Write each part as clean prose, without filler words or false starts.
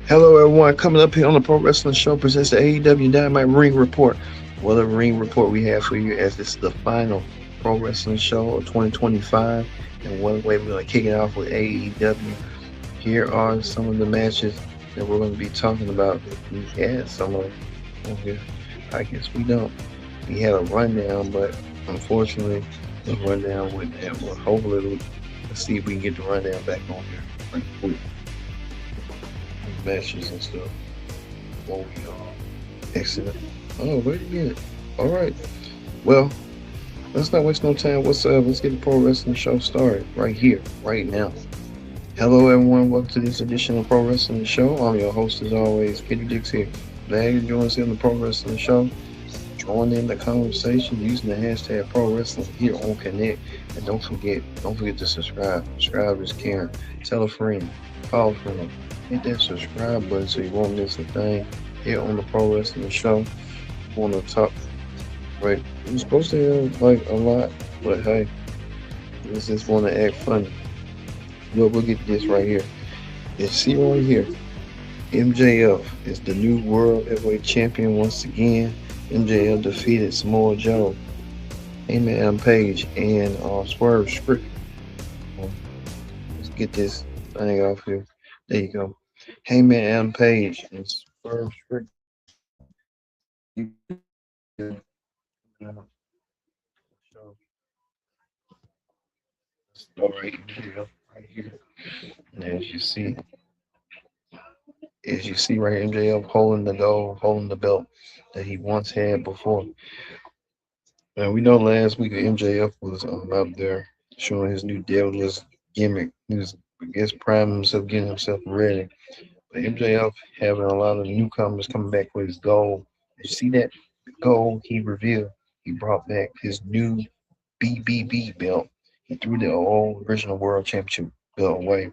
Hello, everyone. Coming up here on the Pro Wrestling Show presents the AEW Dynamite Ring Report. What a ring report we have for you, as this is the final Pro Wrestling Show of 2025. And one way we're going to kick it off with AEW. Here are some of the matches that we're going to be talking about. We had some of them here. I guess we don't. We had a rundown, but unfortunately, the rundown wouldn't have one. Hopefully, let's see if we can get the rundown back on here right quick. Matches and stuff. Oh, excellent. Oh, wait a minute. All right. Well, let's not waste no time. What's up? Let's get the Pro Wrestling Show started right here, right now. Hello, everyone. Welcome to this edition of Pro Wrestling Show. I'm your host, as always, Kitty Dix here. Glad you joined us here on the Pro Wrestling Show. Join in the conversation using the hashtag Pro Wrestling here on Connect. And don't forget to subscribe. Subscribe is caring. Tell a friend. Call a friend. Hit that subscribe button so you won't miss a thing here on the Pro Wrestling Show. On the top, right? We're supposed to have like a lot, but hey, let's just want to act funny. We'll get this right here. You see right here, MJF is the new World Heavyweight Champion once again. MJF defeated Samoa Joe, Hangman Page, and Swerve Strickland. Let's get this thing off here. There you go. Hangman Page and Swerve Strickland. All right here. And as you see right here, MJF holding the gold, holding the belt that he once had before. And we know last week MJF was out there showing his new devilish gimmick. He was, I guess, priming himself, getting himself ready. But MJF having a lot of newcomers coming back with his gold. You see that gold he revealed? He brought back his new BBB belt. He threw the old original World Championship belt away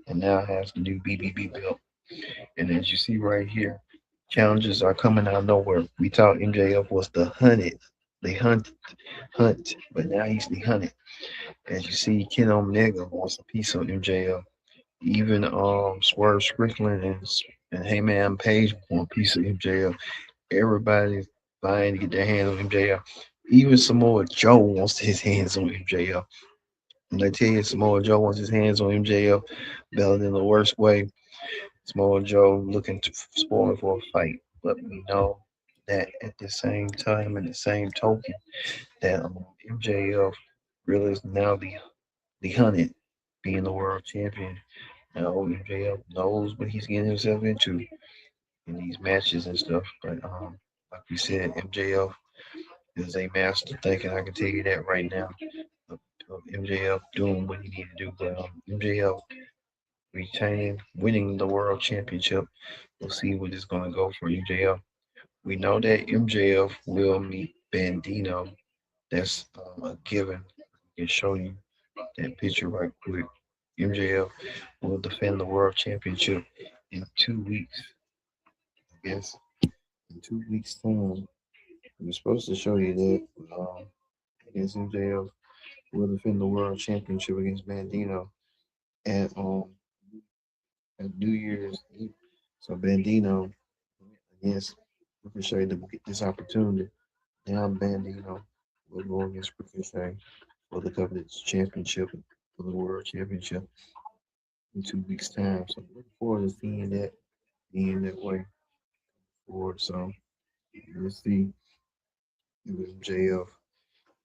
and now has the new BBB belt. And as you see right here, challenges are coming out of nowhere. We thought MJF was the hunted, the hunt, but now he's the hunted. As you see, Ken Omega wants a piece of MJF. Even Swerve Strickland and Heyman Page want a piece of MJF. Everybody's vying to get their hands on MJF. Even Samoa Joe wants his hands on MJF. And I tell you, Samoa Joe wants his hands on MJF better than the worst way. Samoa Joe looking to spoil for a fight, but we know that at the same time, and the same token, that MJF really is now the hunted, being the world champion. Now MJF knows what he's getting himself into in these matches and stuff. But like we said, MJF is a master thinking. I can tell you that right now. Of MJF doing what he needs to do, but MJF retaining, winning the world championship. We'll see what is going to go for MJF. We know that MJF will meet Bandino. That's a given. I can show you that picture right quick. MJF will defend the world championship in 2 weeks. I guess in 2 weeks' time. I'm supposed to show you that. I guess MJF will defend the world championship against Bandino at New Year's Eve. So Bandino, yes, we can show you to get this opportunity. Now Bandino will go against Ricochet for the Covenant's championship, for the world championship in 2 weeks' time. So looking forward to seeing that being that way forward. So let's see if MJF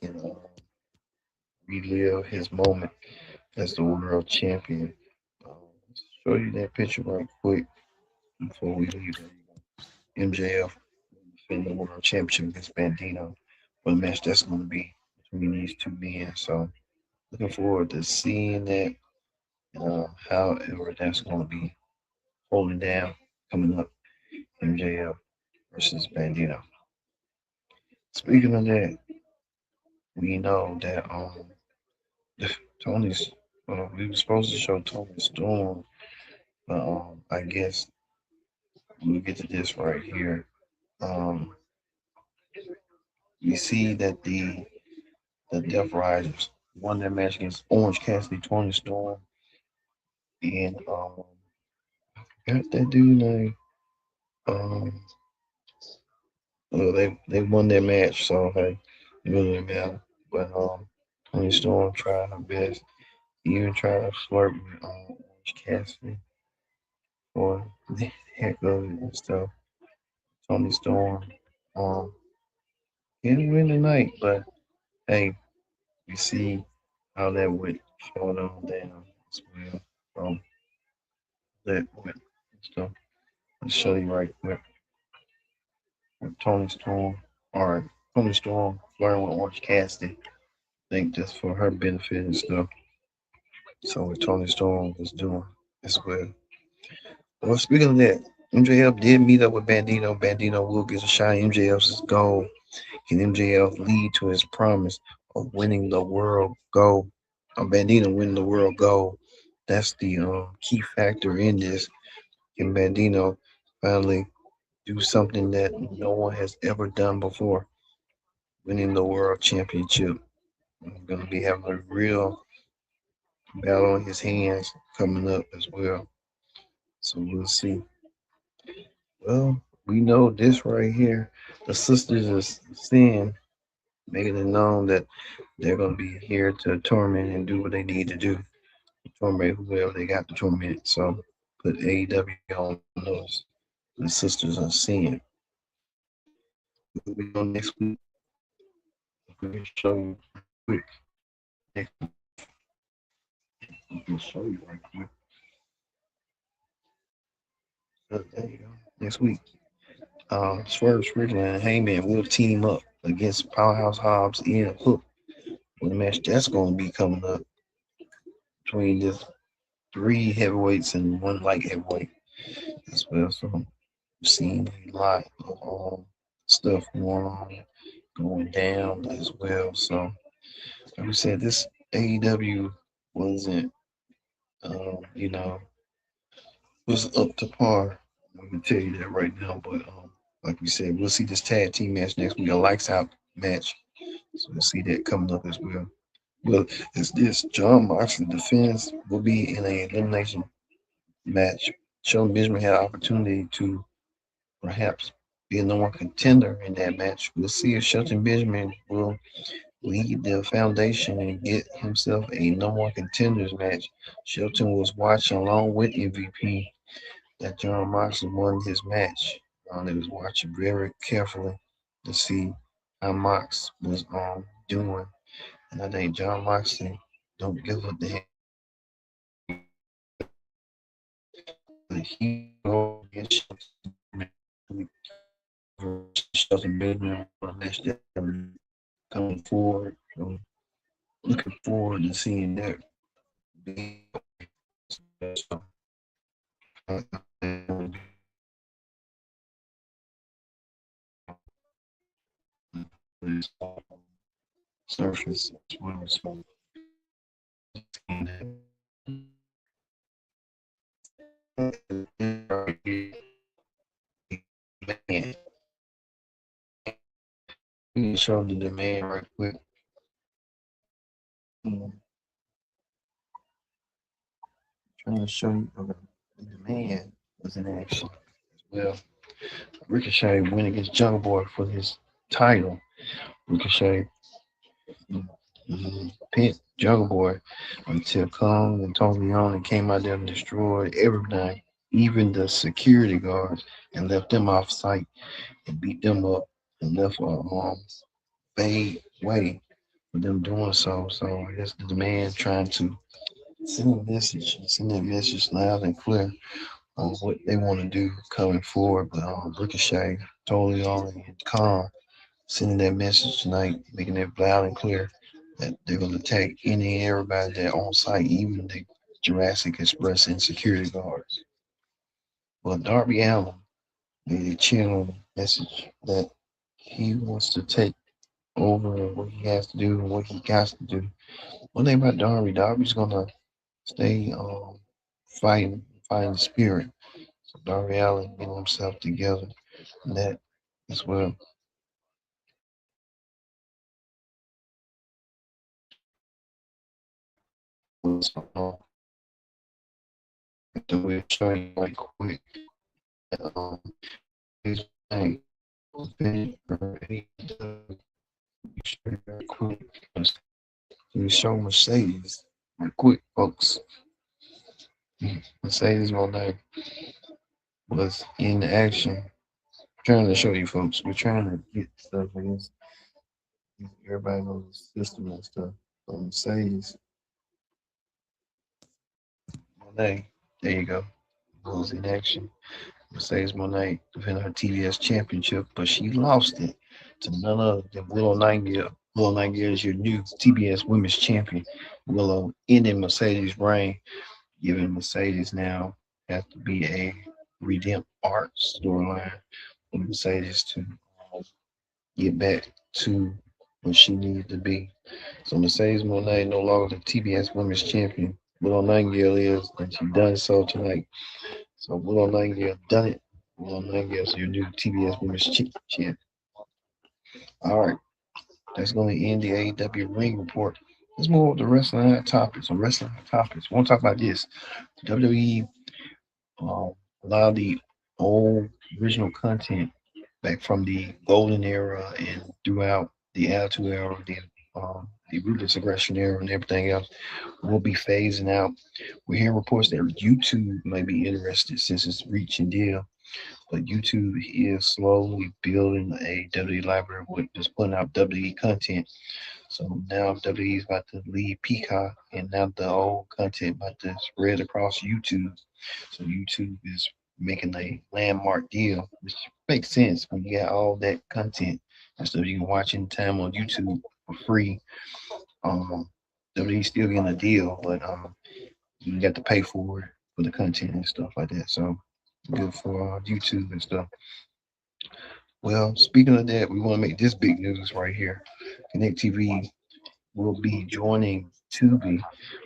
can relive his moment as the world champion. Let's show you that picture right quick before we leave. MJF defend the world championship against Bandino for the match that's going to be between these two men. So looking forward to seeing that. However, that's going to be holding down coming up. MJF versus Bandino. Speaking of that, we know that Tony's. We were supposed to show Tony Storm, but I guess we'll get to this right here. Um, we see that the Death Riders won their match against Orange Cassidy, Tony Storm, and got that dude named well, they won their match, so hey, it really didn't matter. But Tony Storm tried her best. Even tried to flirt with Orange Cassidy for the heck of it and stuff. Tony Storm um didn't win tonight, but hey, you see how that went short on down as well. That went stuff. I'll show you right quick with Tony Storm. Alright, Tony Storm flirting with Orange Cassidy. I think just for her benefit and stuff. So what Tony Storm was doing as well. Well, speaking of that, MJF did meet up with Bandito. Bandito will get a shot at MJF's goal. Can MJF lead to his promise of winning the world goal? Bandito winning the world goal. That's the key factor in this. Can Bandito finally do something that no one has ever done before? Winning the world championship. I'm going to be having a real battle on his hands coming up as well. So we'll see. Well, we know this right here. The sisters is sin, making it known that they're going to be here to torment and do what they need to do. Torment whoever they got to torment. So put AEW on those. The sisters are sin. We'll be on next week. We can show you quick. Next week. We can show you right quick. So there you go. Next week. Swerve Strickland and Hangman will team up against Powerhouse Hobbs and Hook. Well, the match that's going to be coming up between this three heavyweights and one light heavyweight as well. So I'm seeing a lot of stuff going down as well. So like we said, this AEW wasn't you know, was up to par. I can tell you that right now. But like we said, we'll see this tag team match next week, a lights out match. So we'll see that coming up as well. Well, it's this John Moxley defense will be in an elimination match. Shelton Benjamin had an opportunity to perhaps be a number one contender in that match. We'll see if Shelton Benjamin will lead the foundation and get himself a number one contenders match. Shelton was watching along with MVP that John Moxley won his match. They was watching very carefully to see how Mox was doing. And I think John Moxley don't give up the hand. He go against Shelton Benjamin match that coming forward. So looking forward to seeing that. Surface as well. So man, we can show the demand right quick. Trying to show you the demand was in action as well. Ricochet went against Jungle Boy for his title. Ricochet pinned Jungle Boy until Kong and Tony on and came out there and destroyed everything, even the security guards, and left them off site and beat them up and left a fade way for them doing so. So I guess the man trying to send that message loud and clear on what they want to do coming forward. But Ricochet totally on and calm, sending that message tonight, making it loud and clear that they're going to attack any and everybody that on site, even the Jurassic Express and security guards. But Darby Allin made a channel message that he wants to take over what he has to do and what he got to do. One thing about Darby's gonna stay fighting the spirit. So Darby Allin getting himself together and that as well. So we'll show you right quick. His name. Quick. We show Mercedes right quick, folks. Mercedes Monet was in action. I'm trying to show you folks. We're trying to get stuff against everybody knows the system and stuff. So Mercedes Monet, there you go. Was in action. Mercedes Monet defended her TBS championship, but she lost it to none other than Willow Nightingale. Willow Nightingale is your new TBS Women's Champion. Willow ending Mercedes' reign, giving Mercedes now has to be a redeemed art storyline for Mercedes to get back to what she needed to be. So Mercedes Monet no longer the TBS Women's Champion. Willow Nightingale is, and she done so tonight. So Willow Nightingale done it. Willow Nightingale is your new TBS Women's Champion. All right, that's going to end the AEW Ring Report. Let's move on to wrestling topics. Some wrestling topics. We want to talk about this. WWE allowed the old original content back from the golden era and throughout the attitude era, the ruthless aggression era, and everything else will be phasing out. We're hearing reports that YouTube may be interested since it's reaching deal, but YouTube is slowly building a WWE library with just putting out WWE content. So now WWE is about to leave Peacock, and now the old content about to spread across YouTube. So YouTube is making a landmark deal, which makes sense when you got all that content and stuff you can watch anytime on YouTube for free. WWE still getting a deal, but you got to pay for it for the content and stuff like that. So good for YouTube and stuff. Well, speaking of that, we want to make this big news right here. Connect TV will be joining Tubi.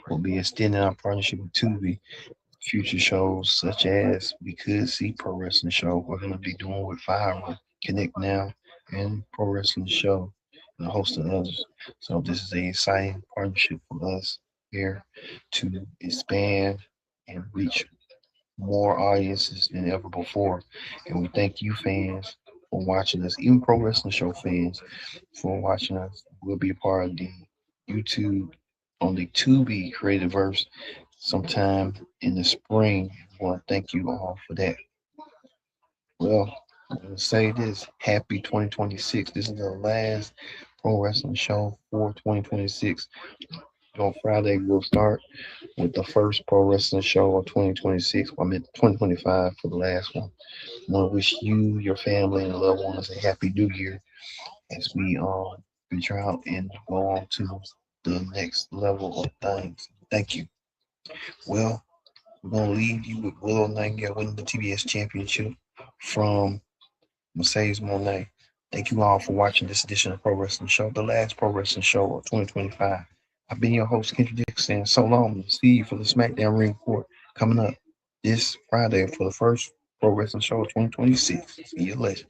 We'll be extending our partnership with Tubi. Future shows such as we could see Pro Wrestling Show. We're going to be doing with Fire, Connect Now, and Pro Wrestling Show, and a host of others. So this is an exciting partnership for us here to expand and reach more audiences than ever before. And we thank you fans for watching us, even Pro Wrestling Show fans for watching us. We'll be a part of the YouTube on the Tubi Creativeverse sometime in the spring. I want to thank you all for that. Well, I'm going to say this. Happy 2026. This is the last Pro Wrestling Show for 2026. On Friday, we'll start with the first Pro Wrestling Show of 2026. I mean 2025 for the last one. I want to wish you, your family, and loved ones a happy new year as we venture out and go on to the next level of things. Thank you. Well, we're going to leave you with Willow Nightingale winning the TBS Championship from Mercedes Monet. Thank you all for watching this edition of Pro Wrestling Show, the last Pro Wrestling Show of 2025. I've been your host, Kendrick Dixon. So long. See you for the SmackDown Ring Report coming up this Friday for the first Pro Wrestling Show of 2026. See you later.